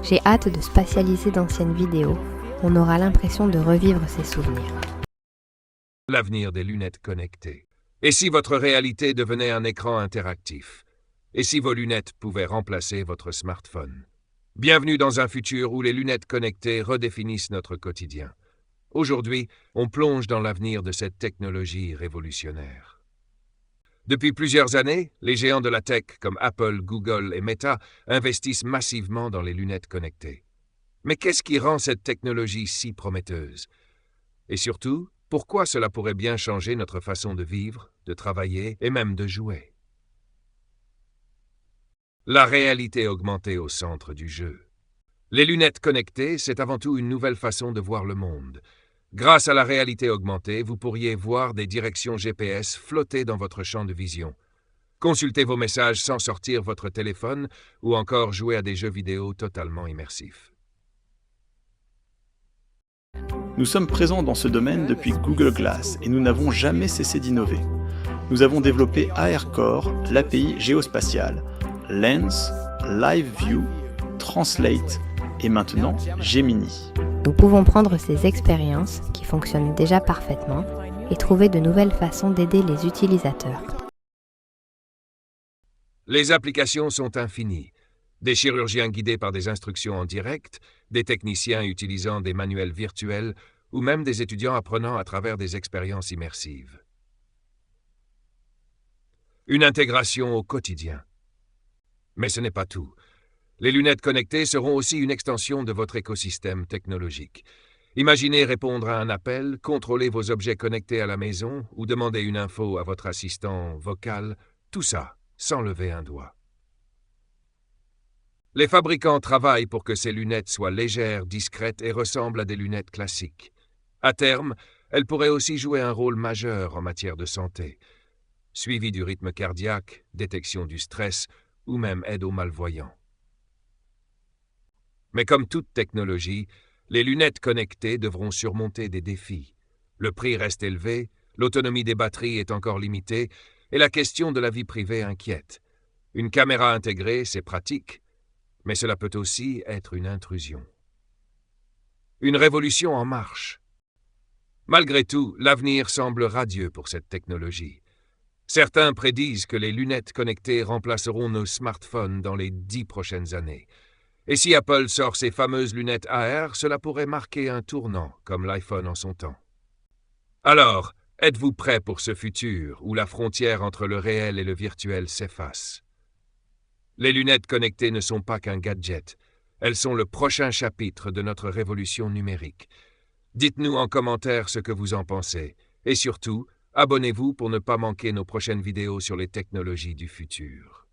J'ai hâte de spatialiser d'anciennes vidéos. On aura l'impression de revivre ces souvenirs. L'avenir des lunettes connectées. Et si votre réalité devenait un écran interactif? Et si vos lunettes pouvaient remplacer votre smartphone? Bienvenue dans un futur où les lunettes connectées redéfinissent notre quotidien. Aujourd'hui, on plonge dans l'avenir de cette technologie révolutionnaire. Depuis plusieurs années, les géants de la tech comme Apple, Google et Meta investissent massivement dans les lunettes connectées. Mais qu'est-ce qui rend cette technologie si prometteuse? Et surtout, pourquoi cela pourrait bien changer notre façon de vivre, de travailler et même de jouer? La réalité augmentée au centre du jeu. Les lunettes connectées, c'est avant tout une nouvelle façon de voir le monde. Grâce à la réalité augmentée, vous pourriez voir des directions GPS flotter dans votre champ de vision, consulter vos messages sans sortir votre téléphone ou encore jouer à des jeux vidéo totalement immersifs. Nous sommes présents dans ce domaine depuis Google Glass et nous n'avons jamais cessé d'innover. Nous avons développé ARCore, l'API géospatiale, Lens, Live View, Translate et maintenant Gemini. Nous pouvons prendre ces expériences, qui fonctionnent déjà parfaitement, et trouver de nouvelles façons d'aider les utilisateurs. Les applications sont infinies. Des chirurgiens guidés par des instructions en direct, des techniciens utilisant des manuels virtuels ou même des étudiants apprenant à travers des expériences immersives. Une intégration au quotidien. Mais ce n'est pas tout. Les lunettes connectées seront aussi une extension de votre écosystème technologique. Imaginez répondre à un appel, contrôler vos objets connectés à la maison ou demander une info à votre assistant vocal, tout ça sans lever un doigt. Les fabricants travaillent pour que ces lunettes soient légères, discrètes et ressemblent à des lunettes classiques. À terme, elles pourraient aussi jouer un rôle majeur en matière de santé, suivi du rythme cardiaque, détection du stress ou même aide aux malvoyants. Mais comme toute technologie, les lunettes connectées devront surmonter des défis. Le prix reste élevé, l'autonomie des batteries est encore limitée et la question de la vie privée inquiète. Une caméra intégrée, c'est pratique, mais cela peut aussi être une intrusion. Une révolution en marche. Malgré tout, l'avenir semble radieux pour cette technologie. Certains prédisent que les lunettes connectées remplaceront nos smartphones dans les 10 prochaines années. Et si Apple sort ses fameuses lunettes AR, cela pourrait marquer un tournant, comme l'iPhone en son temps. Alors, êtes-vous prêts pour ce futur où la frontière entre le réel et le virtuel s'efface? Les lunettes connectées ne sont pas qu'un gadget. Elles sont le prochain chapitre de notre révolution numérique. Dites-nous en commentaire ce que vous en pensez. Et surtout, abonnez-vous pour ne pas manquer nos prochaines vidéos sur les technologies du futur.